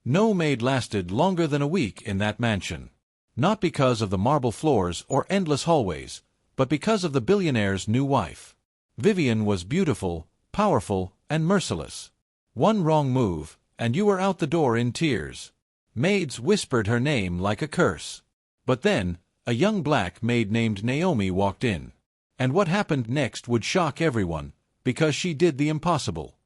No maid lasted longer than a week in that mansion. Not because of the marble floors or endless hallways, but because of the billionaire's new wife. Vivian was beautiful, powerful, and merciless. One wrong move, and you were out the door in tears. Maids whispered her name like a curse. But then, a young black maid named Naomi walked in. And what happened next would shock everyone, because she did the impossible.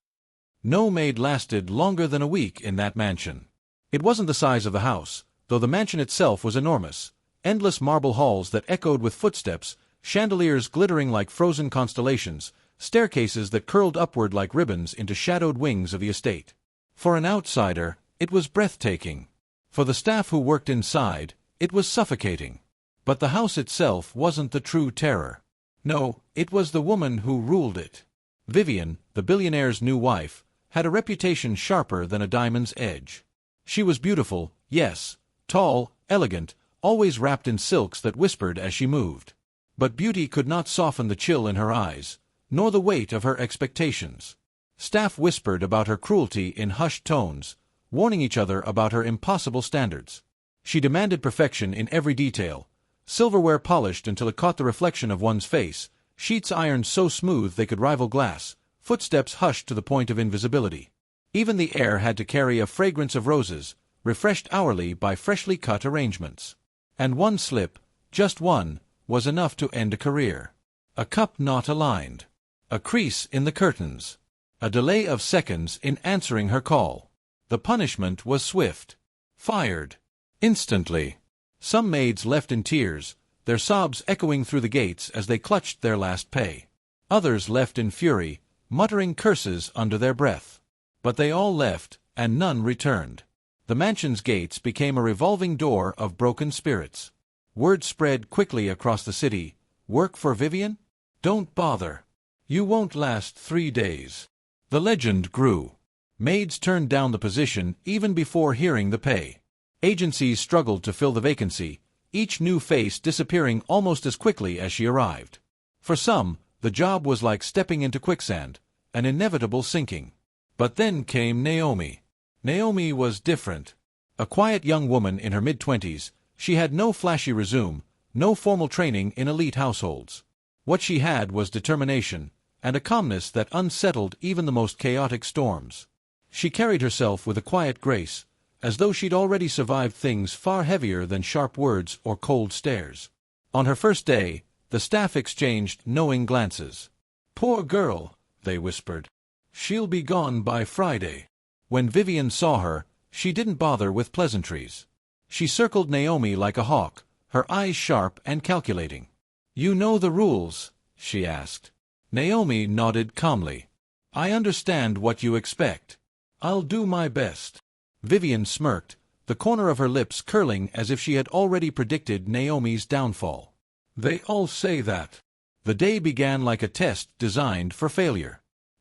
No maid lasted longer than a week in that mansion. It wasn't the size of the house, though the mansion itself was enormous. Endless marble halls that echoed with footsteps, chandeliers glittering like frozen constellations, staircases that curled upward like ribbons into shadowed wings of the estate. For an outsider, it was breathtaking. For the staff who worked inside, it was suffocating. But the house itself wasn't the true terror. No, it was the woman who ruled it. Vivian, the billionaire's new wife, had a reputation sharper than a diamond's edge. She was beautiful, yes, tall, elegant, always wrapped in silks that whispered as she moved. But beauty could not soften the chill in her eyes, nor the weight of her expectations. Staff whispered about her cruelty in hushed tones, warning each other about her impossible standards. She demanded perfection in every detail. Silverware polished until it caught the reflection of one's face, sheets ironed so smooth they could rival glass, footsteps hushed to the point of invisibility. Even the air had to carry a fragrance of roses, refreshed hourly by freshly cut arrangements. And one slip, just one, was enough to end a career. A cup not aligned. A crease in the curtains. A delay of seconds in answering her call. The punishment was swift. Fired. Instantly. Some maids left in tears, their sobs echoing through the gates as they clutched their last pay. Others left in fury, muttering curses under their breath. But they all left, and none returned. The mansion's gates became a revolving door of broken spirits. Word spread quickly across the city. Work for Vivian? Don't bother. You won't last 3 days. The legend grew. Maids turned down the position even before hearing the pay. Agencies struggled to fill the vacancy, each new face disappearing almost as quickly as she arrived. For some, the job was like stepping into quicksand, an inevitable sinking. But then came Naomi. Naomi was different. A quiet young woman in her mid-20s, she had no flashy resume, no formal training in elite households. What she had was determination, and a calmness that unsettled even the most chaotic storms. She carried herself with a quiet grace, as though she'd already survived things far heavier than sharp words or cold stares. On her first day, the staff exchanged knowing glances. "Poor girl," they whispered. "She'll be gone by Friday." When Vivian saw her, she didn't bother with pleasantries. She circled Naomi like a hawk, her eyes sharp and calculating. "You know the rules?" she asked. Naomi nodded calmly. "I understand what you expect. I'll do my best." Vivian smirked, the corner of her lips curling as if she had already predicted Naomi's downfall. "They all say that." The day began like a test designed for failure.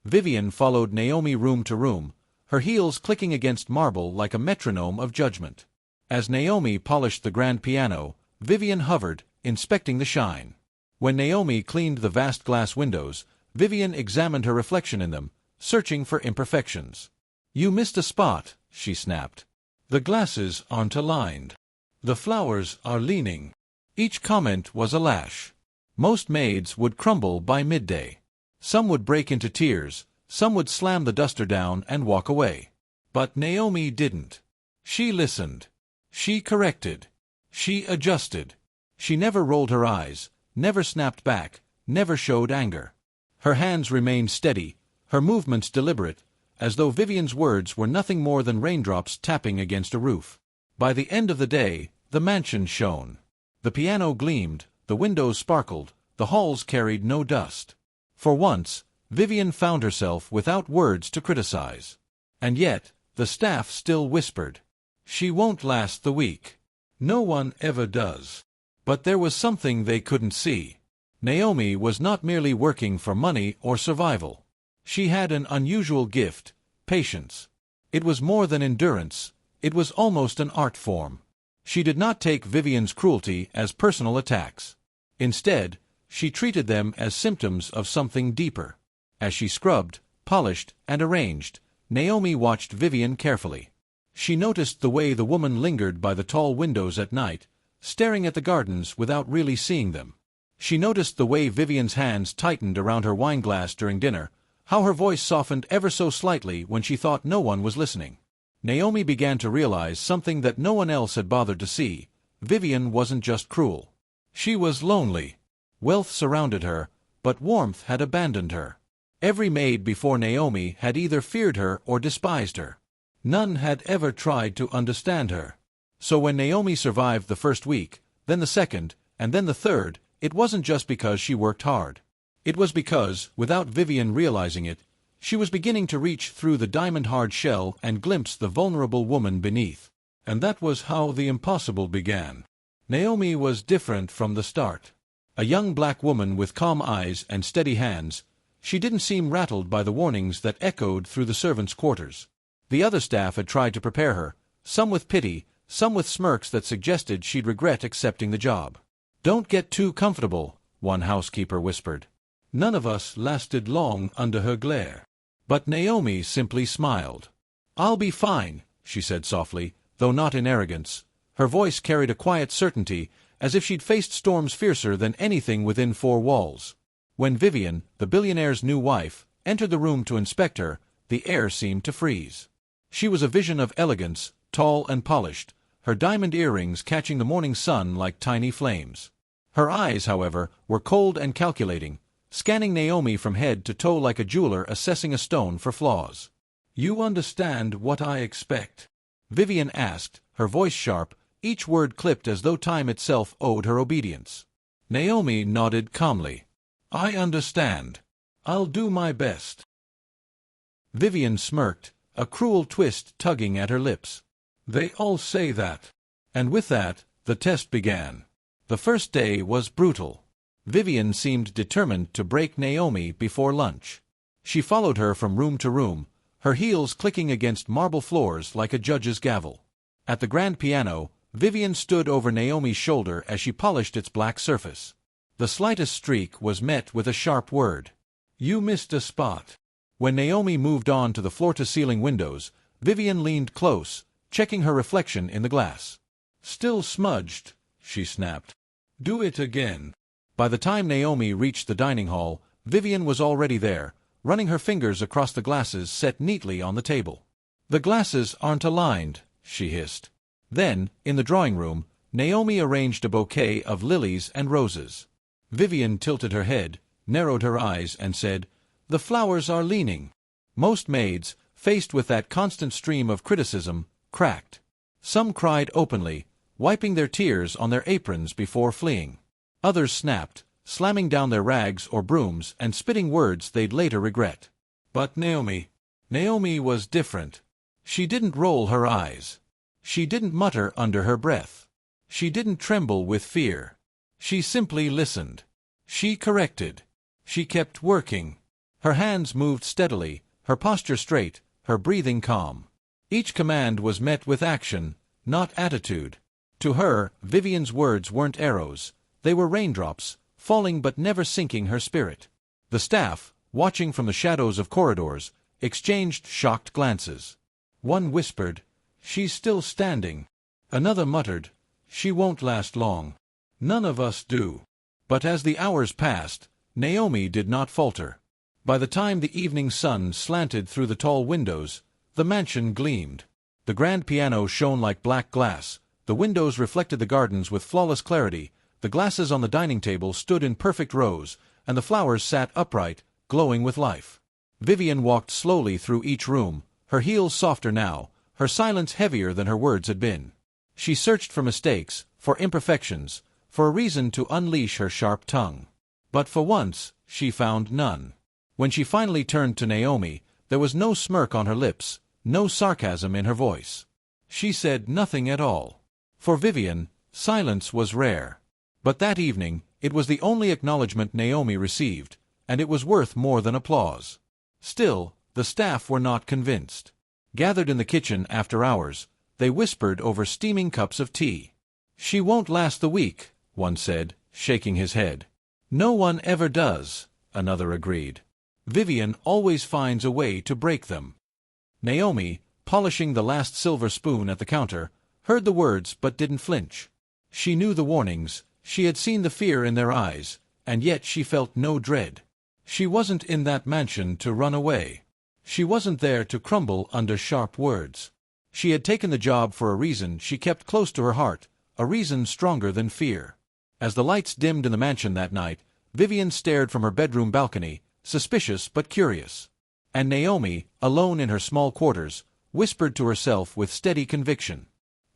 Vivian followed Naomi room to room, her heels clicking against marble like a metronome of judgment. As Naomi polished the grand piano, Vivian hovered, inspecting the shine. When Naomi cleaned the vast glass windows, Vivian examined her reflection in them, searching for imperfections. "You missed a spot," she snapped. "The glasses aren't aligned. The flowers are leaning." Each comment was a lash. Most maids would crumble by midday. Some would break into tears, some would slam the duster down and walk away. But Naomi didn't. She listened. She corrected. She adjusted. She never rolled her eyes, never snapped back, never showed anger. Her hands remained steady, her movements deliberate, as though Vivian's words were nothing more than raindrops tapping against a roof. By the end of the day, the mansion shone. The piano gleamed, the windows sparkled, the halls carried no dust. For once, Vivian found herself without words to criticize. And yet, the staff still whispered, "She won't last the week." No one ever does. But there was something they couldn't see. Naomi was not merely working for money or survival. She had an unusual gift, patience. It was more than endurance, it was almost an art form. She did not take Vivian's cruelty as personal attacks. Instead, she treated them as symptoms of something deeper. As she scrubbed, polished, and arranged, Naomi watched Vivian carefully. She noticed the way the woman lingered by the tall windows at night, staring at the gardens without really seeing them. She noticed the way Vivian's hands tightened around her wineglass during dinner, how her voice softened ever so slightly when she thought no one was listening. Naomi began to realize something that no one else had bothered to see. Vivian wasn't just cruel. She was lonely. Wealth surrounded her, but warmth had abandoned her. Every maid before Naomi had either feared her or despised her. None had ever tried to understand her. So when Naomi survived the first week, then the second, and then the third, it wasn't just because she worked hard. It was because, without Vivian realizing it, she was beginning to reach through the diamond-hard shell and glimpse the vulnerable woman beneath. And that was how the impossible began. Naomi was different from the start. A young black woman with calm eyes and steady hands, she didn't seem rattled by the warnings that echoed through the servants' quarters. The other staff had tried to prepare her, some with pity, some with smirks that suggested she'd regret accepting the job. "Don't get too comfortable," one housekeeper whispered. None of us lasted long under her glare. But Naomi simply smiled. "I'll be fine," she said softly, though not in arrogance. Her voice carried a quiet certainty, as if she'd faced storms fiercer than anything within four walls. When Vivian, the billionaire's new wife, entered the room to inspect her, the air seemed to freeze. She was a vision of elegance, tall and polished, her diamond earrings catching the morning sun like tiny flames. Her eyes, however, were cold and calculating, scanning Naomi from head to toe like a jeweler assessing a stone for flaws. "You understand what I expect?" Vivian asked, her voice sharp, each word clipped as though time itself owed her obedience. Naomi nodded calmly. "I understand. I'll do my best." Vivian smirked, a cruel twist tugging at her lips. "They all say that." And with that, the test began. The first day was brutal. Vivian seemed determined to break Naomi before lunch. She followed her from room to room, her heels clicking against marble floors like a judge's gavel. At the grand piano, Vivian stood over Naomi's shoulder as she polished its black surface. The slightest streak was met with a sharp word. "You missed a spot." When Naomi moved on to the floor-to-ceiling windows, Vivian leaned close, checking her reflection in the glass. "Still smudged," she snapped. "Do it again." By the time Naomi reached the dining hall, Vivian was already there, running her fingers across the glasses set neatly on the table. "The glasses aren't aligned," she hissed. Then, in the drawing room, Naomi arranged a bouquet of lilies and roses. Vivian tilted her head, narrowed her eyes, and said, "The flowers are leaning." Most maids, faced with that constant stream of criticism, cracked. Some cried openly, wiping their tears on their aprons before fleeing. Others snapped, slamming down their rags or brooms and spitting words they'd later regret. But Naomi was different. She didn't roll her eyes. She didn't mutter under her breath. She didn't tremble with fear. She simply listened. She corrected. She kept working. Her hands moved steadily, her posture straight, her breathing calm. Each command was met with action, not attitude. To her, Vivian's words weren't arrows. They were raindrops, falling but never sinking her spirit. The staff, watching from the shadows of corridors, exchanged shocked glances. One whispered, "She's still standing." Another muttered, "She won't last long." None of us do. But as the hours passed, Naomi did not falter. By the time the evening sun slanted through the tall windows, the mansion gleamed. The grand piano shone like black glass, the windows reflected the gardens with flawless clarity, the glasses on the dining table stood in perfect rows, and the flowers sat upright, glowing with life. Vivian walked slowly through each room, her heels softer now, her silence heavier than her words had been. She searched for mistakes, for imperfections, for a reason to unleash her sharp tongue. But for once, she found none. When she finally turned to Naomi, there was no smirk on her lips, no sarcasm in her voice. She said nothing at all. For Vivian, silence was rare. But that evening, it was the only acknowledgment Naomi received, and it was worth more than applause. Still, the staff were not convinced. Gathered in the kitchen after hours, they whispered over steaming cups of tea. "She won't last the week," one said, shaking his head. "No one ever does," another agreed. "Vivian always finds a way to break them." Naomi, polishing the last silver spoon at the counter, heard the words but didn't flinch. She knew the warnings, she had seen the fear in their eyes, and yet she felt no dread. She wasn't in that mansion to run away. She wasn't there to crumble under sharp words. She had taken the job for a reason she kept close to her heart, a reason stronger than fear. As the lights dimmed in the mansion that night, Vivian stared from her bedroom balcony, suspicious but curious. And Naomi, alone in her small quarters, whispered to herself with steady conviction,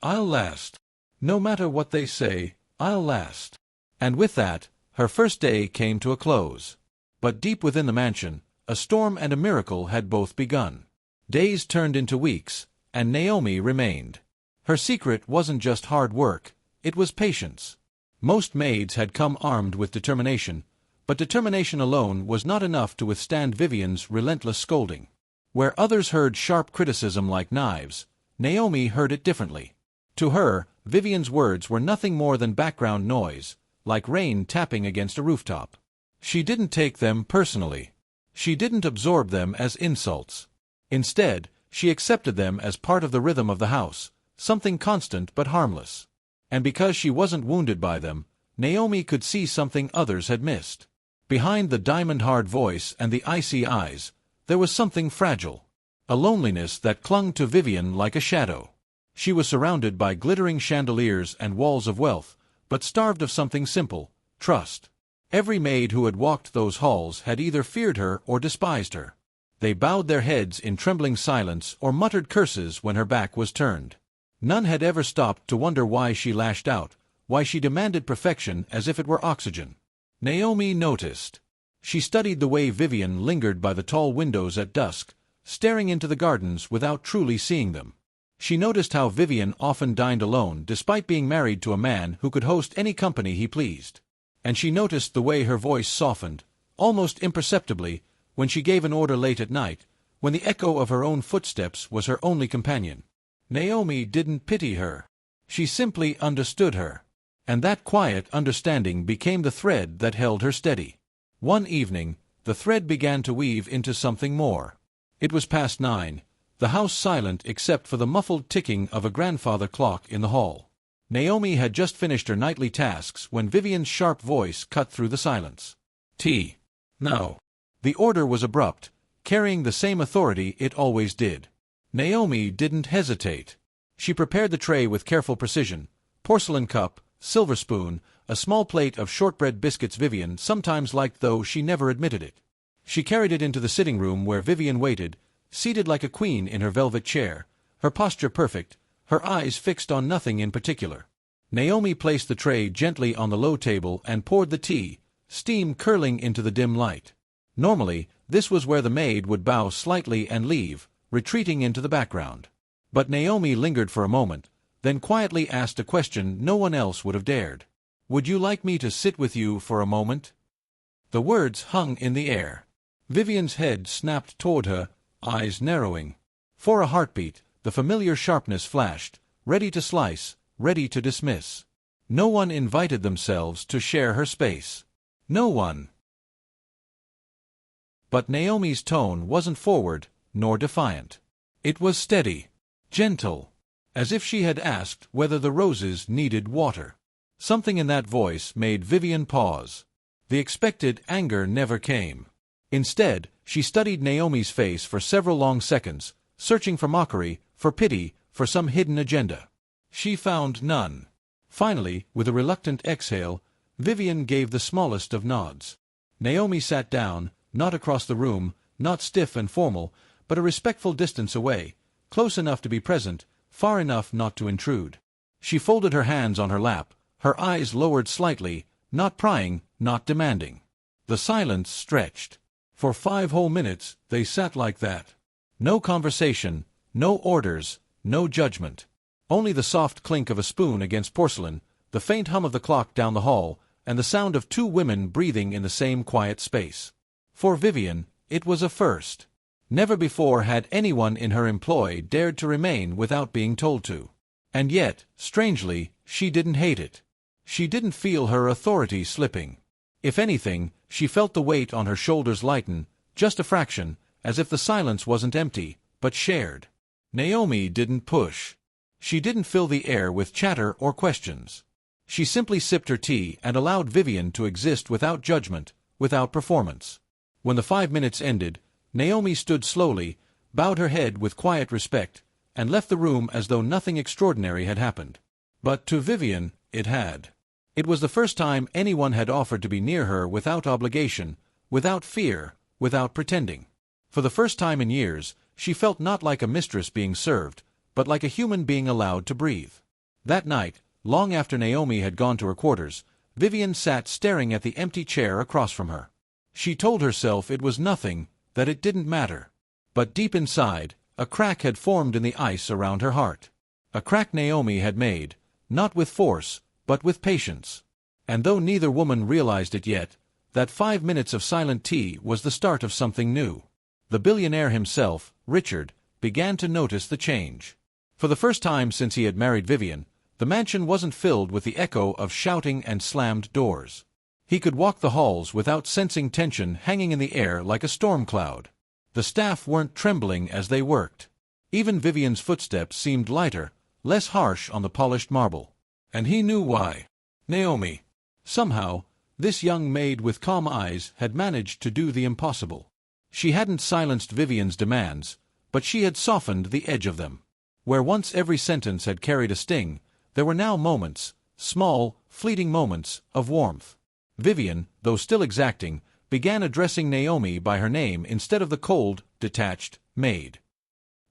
"I'll last. No matter what they say, I'll last." And with that, her first day came to a close. But deep within the mansion, a storm and a miracle had both begun. Days turned into weeks, and Naomi remained. Her secret wasn't just hard work, it was patience. Most maids had come armed with determination, but determination alone was not enough to withstand Vivian's relentless scolding. Where others heard sharp criticism like knives, Naomi heard it differently. To her, Vivian's words were nothing more than background noise, like rain tapping against a rooftop. She didn't take them personally. She didn't absorb them as insults. Instead, she accepted them as part of the rhythm of the house, something constant but harmless. And because she wasn't wounded by them, Naomi could see something others had missed. Behind the diamond-hard voice and the icy eyes, there was something fragile. A loneliness that clung to Vivian like a shadow. She was surrounded by glittering chandeliers and walls of wealth, but starved of something simple, trust. Every maid who had walked those halls had either feared her or despised her. They bowed their heads in trembling silence or muttered curses when her back was turned. None had ever stopped to wonder why she lashed out, why she demanded perfection as if it were oxygen. Naomi noticed. She studied the way Vivian lingered by the tall windows at dusk, staring into the gardens without truly seeing them. She noticed how Vivian often dined alone despite being married to a man who could host any company he pleased. And she noticed the way her voice softened, almost imperceptibly, when she gave an order late at night, when the echo of her own footsteps was her only companion. Naomi didn't pity her. She simply understood her. And that quiet understanding became the thread that held her steady. One evening, the thread began to weave into something more. It was past 9, the house silent except for the muffled ticking of a grandfather clock in the hall. Naomi had just finished her nightly tasks when Vivian's sharp voice cut through the silence. "Tea." "No." The order was abrupt, carrying the same authority it always did. Naomi didn't hesitate. She prepared the tray with careful precision, porcelain cup, silver spoon, a small plate of shortbread biscuits Vivian sometimes liked though she never admitted it. She carried it into the sitting room where Vivian waited, seated like a queen in her velvet chair, her posture perfect, her eyes fixed on nothing in particular. Naomi placed the tray gently on the low table and poured the tea, steam curling into the dim light. Normally, this was where the maid would bow slightly and leave, retreating into the background. But Naomi lingered for a moment, then quietly asked a question no one else would have dared. "Would you like me to sit with you for a moment?" The words hung in the air. Vivian's head snapped toward her, eyes narrowing. For a heartbeat, the familiar sharpness flashed, ready to slice, ready to dismiss. No one invited themselves to share her space. No one. But Naomi's tone wasn't forward, nor defiant. It was steady, gentle, as if she had asked whether the roses needed water. Something in that voice made Vivian pause. The expected anger never came. Instead, she studied Naomi's face for several long seconds, searching for mockery, for pity, for some hidden agenda. She found none. Finally, with a reluctant exhale, Vivian gave the smallest of nods. Naomi sat down, not across the room, not stiff and formal, but a respectful distance away, close enough to be present, far enough not to intrude. She folded her hands on her lap, her eyes lowered slightly, not prying, not demanding. The silence stretched. For 5 whole minutes, they sat like that. No conversation, no orders, no judgment. Only the soft clink of a spoon against porcelain, the faint hum of the clock down the hall, and the sound of 2 women breathing in the same quiet space. For Vivian, it was a first. Never before had anyone in her employ dared to remain without being told to. And yet, strangely, she didn't hate it. She didn't feel her authority slipping. If anything, she felt the weight on her shoulders lighten, just a fraction, as if the silence wasn't empty, but shared. Naomi didn't push. She didn't fill the air with chatter or questions. She simply sipped her tea and allowed Vivian to exist without judgment, without performance. When the 5 minutes ended, Naomi stood slowly, bowed her head with quiet respect, and left the room as though nothing extraordinary had happened. But to Vivian, it had. It was the first time anyone had offered to be near her without obligation, without fear, without pretending. For the first time in years, she felt not like a mistress being served, but like a human being allowed to breathe. That night, long after Naomi had gone to her quarters, Vivian sat staring at the empty chair across from her. She told herself it was nothing, that it didn't matter. But deep inside, a crack had formed in the ice around her heart. A crack Naomi had made, not with force, but with patience. And though neither woman realized it yet, that 5 minutes of silent tea was the start of something new. The billionaire himself, Richard, began to notice the change. For the first time since he had married Vivian, the mansion wasn't filled with the echo of shouting and slammed doors. He could walk the halls without sensing tension hanging in the air like a storm cloud. The staff weren't trembling as they worked. Even Vivian's footsteps seemed lighter, less harsh on the polished marble. And he knew why. Naomi. Somehow, this young maid with calm eyes had managed to do the impossible. She hadn't silenced Vivian's demands, but she had softened the edge of them. Where once every sentence had carried a sting, there were now moments, small, fleeting moments, of warmth. Vivian, though still exacting, began addressing Naomi by her name instead of the cold, detached maid.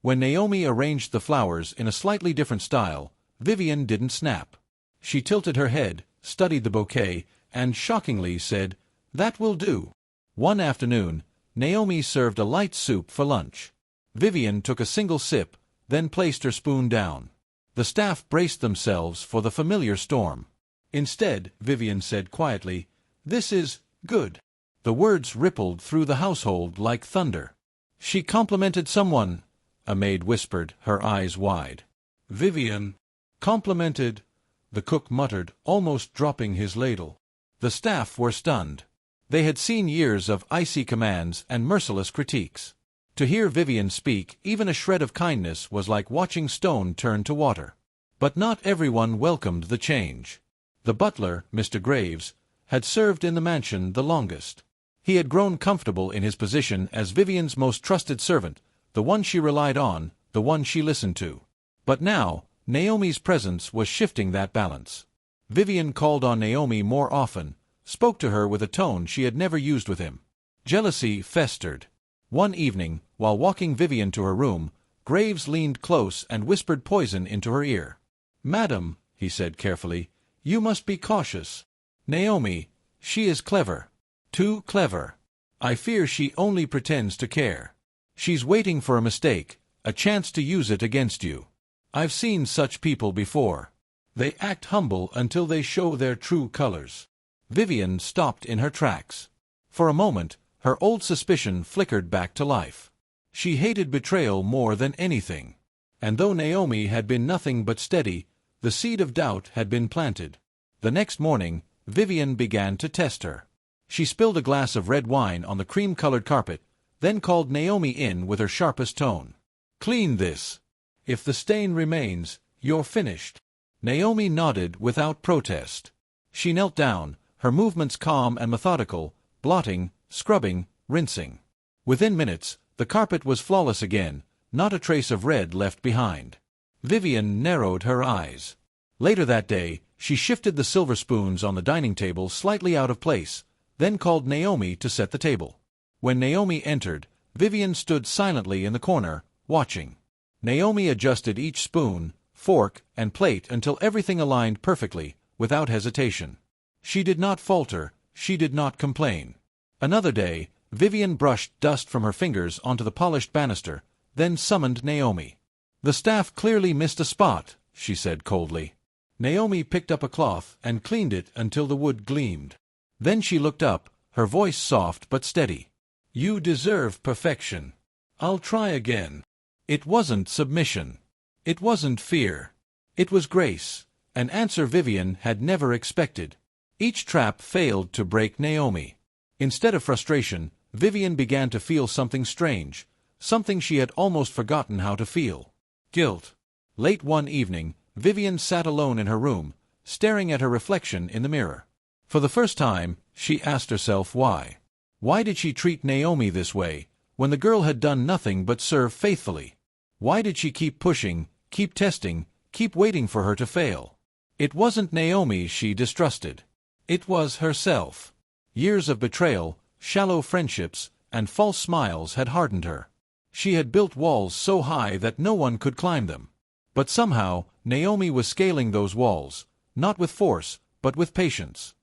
When Naomi arranged the flowers in a slightly different style, Vivian didn't snap. She tilted her head, studied the bouquet, and shockingly said, "That will do." One afternoon, Naomi served a light soup for lunch. Vivian took a single sip, then placed her spoon down. The staff braced themselves for the familiar storm. Instead, Vivian said quietly, "This is good." The words rippled through the household like thunder. "She complimented someone," a maid whispered, her eyes wide. "Vivian complimented," the cook muttered, almost dropping his ladle. The staff were stunned. They had seen years of icy commands and merciless critiques. To hear Vivian speak, even a shred of kindness was like watching stone turn to water. But not everyone welcomed the change. The butler, Mr. Graves, had served in the mansion the longest. He had grown comfortable in his position as Vivian's most trusted servant, the one she relied on, the one she listened to. But now, Naomi's presence was shifting that balance. Vivian called on Naomi more often, spoke to her with a tone she had never used with him. Jealousy festered. One evening, while walking Vivian to her room, Graves leaned close and whispered poison into her ear. "Madam," he said carefully, "you must be cautious. Naomi, she is clever. Too clever. I fear she only pretends to care. She's waiting for a mistake, a chance to use it against you. I've seen such people before. They act humble until they show their true colors." Vivian stopped in her tracks. For a moment, her old suspicion flickered back to life. She hated betrayal more than anything. And though Naomi had been nothing but steady, the seed of doubt had been planted. The next morning, Vivian began to test her. She spilled a glass of red wine on the cream-colored carpet, then called Naomi in with her sharpest tone. "Clean this. If the stain remains, you're finished." Naomi nodded without protest. She knelt down, her movements calm and methodical, blotting, scrubbing, rinsing. Within minutes, the carpet was flawless again, not a trace of red left behind. Vivian narrowed her eyes. Later that day, she shifted the silver spoons on the dining table slightly out of place, then called Naomi to set the table. When Naomi entered, Vivian stood silently in the corner, watching. Naomi adjusted each spoon, fork, and plate until everything aligned perfectly, without hesitation. She did not falter, she did not complain. Another day, Vivian brushed dust from her fingers onto the polished banister, then summoned Naomi. "The staff clearly missed a spot," she said coldly. Naomi picked up a cloth and cleaned it until the wood gleamed. Then she looked up, her voice soft but steady. "You deserve perfection. I'll try again." It wasn't submission. It wasn't fear. It was grace, an answer Vivian had never expected. Each trap failed to break Naomi. Instead of frustration, Vivian began to feel something strange, something she had almost forgotten how to feel. guilt. Late one evening, Vivian sat alone in her room, staring at her reflection in the mirror. For the first time, she asked herself why. Why did she treat Naomi this way, when the girl had done nothing but serve faithfully? Why did she keep pushing, keep testing, keep waiting for her to fail? It wasn't Naomi she distrusted. It was herself. Years of betrayal, shallow friendships, and false smiles had hardened her. She had built walls so high that no one could climb them. But somehow, Naomi was scaling those walls, not with force, but with patience.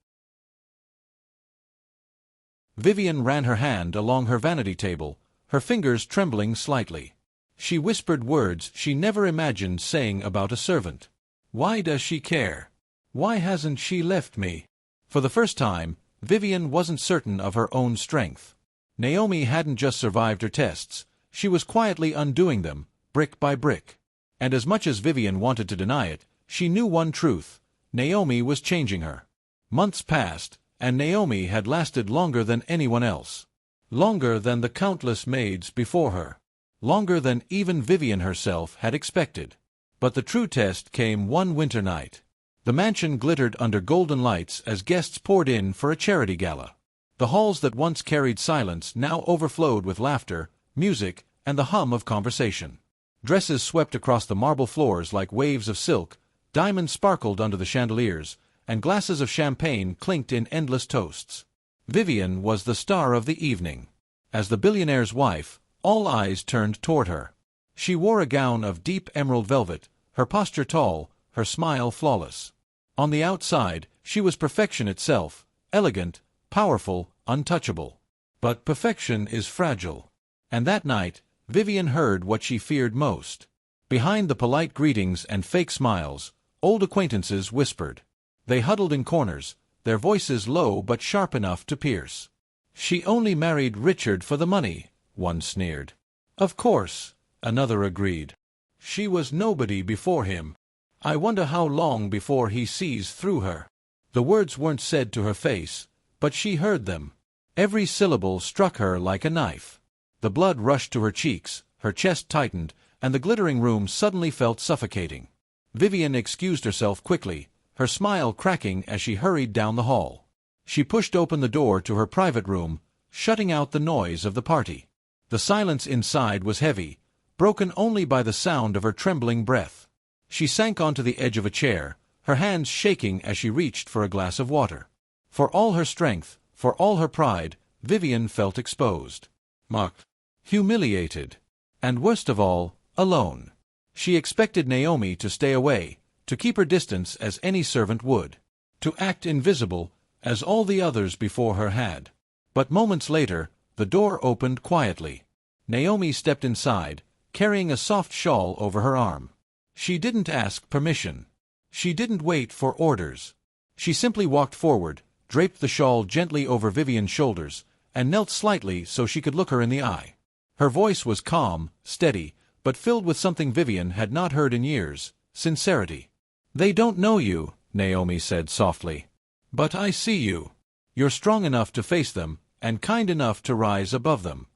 Vivian ran her hand along her vanity table, her fingers trembling slightly. She whispered words she never imagined saying about a servant. Why does she care? Why hasn't she left me? For the first time, Vivian wasn't certain of her own strength. Naomi hadn't just survived her tests, she was quietly undoing them, brick by brick. And as much as Vivian wanted to deny it, she knew one truth: Naomi was changing her. Months passed, and Naomi had lasted longer than anyone else. Longer than the countless maids before her. Longer than even Vivian herself had expected. But the true test came one winter night. The mansion glittered under golden lights as guests poured in for a charity gala. The halls that once carried silence now overflowed with laughter, music, and the hum of conversation. Dresses swept across the marble floors like waves of silk, diamonds sparkled under the chandeliers, and glasses of champagne clinked in endless toasts. Vivian was the star of the evening. As the billionaire's wife, all eyes turned toward her. She wore a gown of deep emerald velvet, her posture tall, her smile flawless. On the outside, she was perfection itself, elegant, powerful, untouchable. But perfection is fragile. And that night, Vivian heard what she feared most. Behind the polite greetings and fake smiles, old acquaintances whispered. They huddled in corners, their voices low but sharp enough to pierce. She only married Richard for the money, one sneered. Of course, another agreed. She was nobody before him. I wonder how long before he sees through her. The words weren't said to her face, but she heard them. Every syllable struck her like a knife. The blood rushed to her cheeks, her chest tightened, and the glittering room suddenly felt suffocating. Vivian excused herself quickly, her smile cracking as she hurried down the hall. She pushed open the door to her private room, shutting out the noise of the party. The silence inside was heavy, broken only by the sound of her trembling breath. She sank onto the edge of a chair, her hands shaking as she reached for a glass of water. For all her strength, for all her pride, Vivian felt exposed. Mocked. Humiliated. And worst of all, alone. She expected Naomi to stay away, to keep her distance as any servant would. To act invisible, as all the others before her had. But moments later, the door opened quietly. Naomi stepped inside, carrying a soft shawl over her arm. She didn't ask permission. She didn't wait for orders. She simply walked forward, draped the shawl gently over Vivian's shoulders, and knelt slightly so she could look her in the eye. Her voice was calm, steady, but filled with something Vivian had not heard in years: sincerity. "They don't know you," Naomi said softly. "But I see you. You're strong enough to face them, and kind enough to rise above them."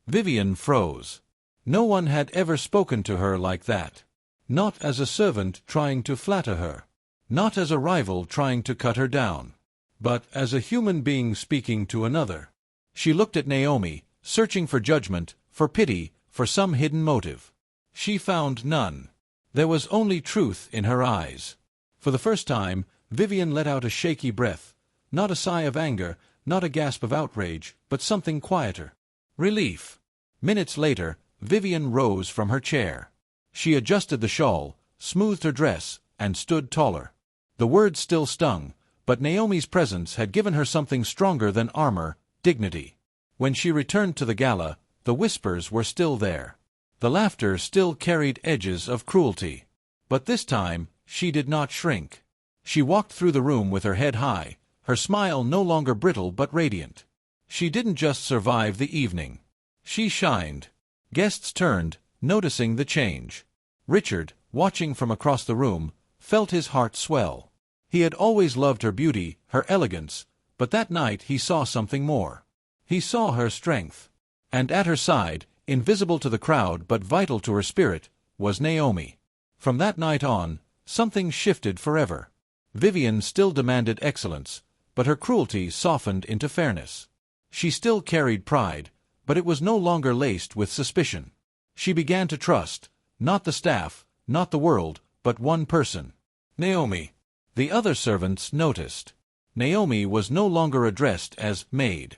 Vivian froze. No one had ever spoken to her like that. Not as a servant trying to flatter her. Not as a rival trying to cut her down. But as a human being speaking to another. She looked at Naomi, searching for judgment, for pity, for some hidden motive. She found none. There was only truth in her eyes. For the first time, Vivian let out a shaky breath, not a sigh of anger, not a gasp of outrage, but something quieter. Relief. Minutes later, Vivian rose from her chair. She adjusted the shawl, smoothed her dress, and stood taller. The words still stung, but Naomi's presence had given her something stronger than armor: dignity. When she returned to the gala, the whispers were still there. The laughter still carried edges of cruelty. But this time, she did not shrink. She walked through the room with her head high, her smile no longer brittle but radiant. She didn't just survive the evening. She shined. Guests turned, noticing the change. Richard, watching from across the room, felt his heart swell. He had always loved her beauty, her elegance, but that night he saw something more. He saw her strength. And at her side, invisible to the crowd but vital to her spirit, was Naomi. From that night on, something shifted forever. Vivian still demanded excellence, but her cruelty softened into fairness. She still carried pride, but it was no longer laced with suspicion. She began to trust, not the staff, not the world, but one person. Naomi. The other servants noticed. Naomi was no longer addressed as Maid.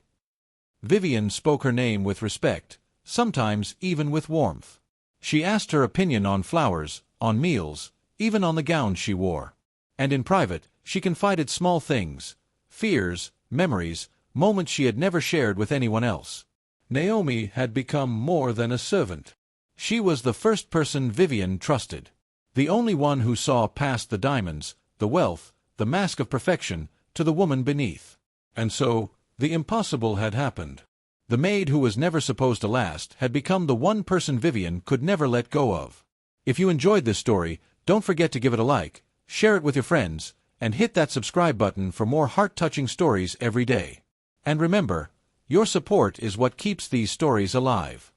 Vivian spoke her name with respect, sometimes even with warmth. She asked her opinion on flowers, on meals, even on the gowns she wore. And in private, she confided small things, fears, memories, moments she had never shared with anyone else. Naomi had become more than a servant. She was the first person Vivian trusted. The only one who saw past the diamonds, the wealth, the mask of perfection, to the woman beneath. And so, the impossible had happened. The maid who was never supposed to last had become the one person Vivian could never let go of. If you enjoyed this story, don't forget to give it a like, share it with your friends, and hit that subscribe button for more heart-touching stories every day. And remember, your support is what keeps these stories alive.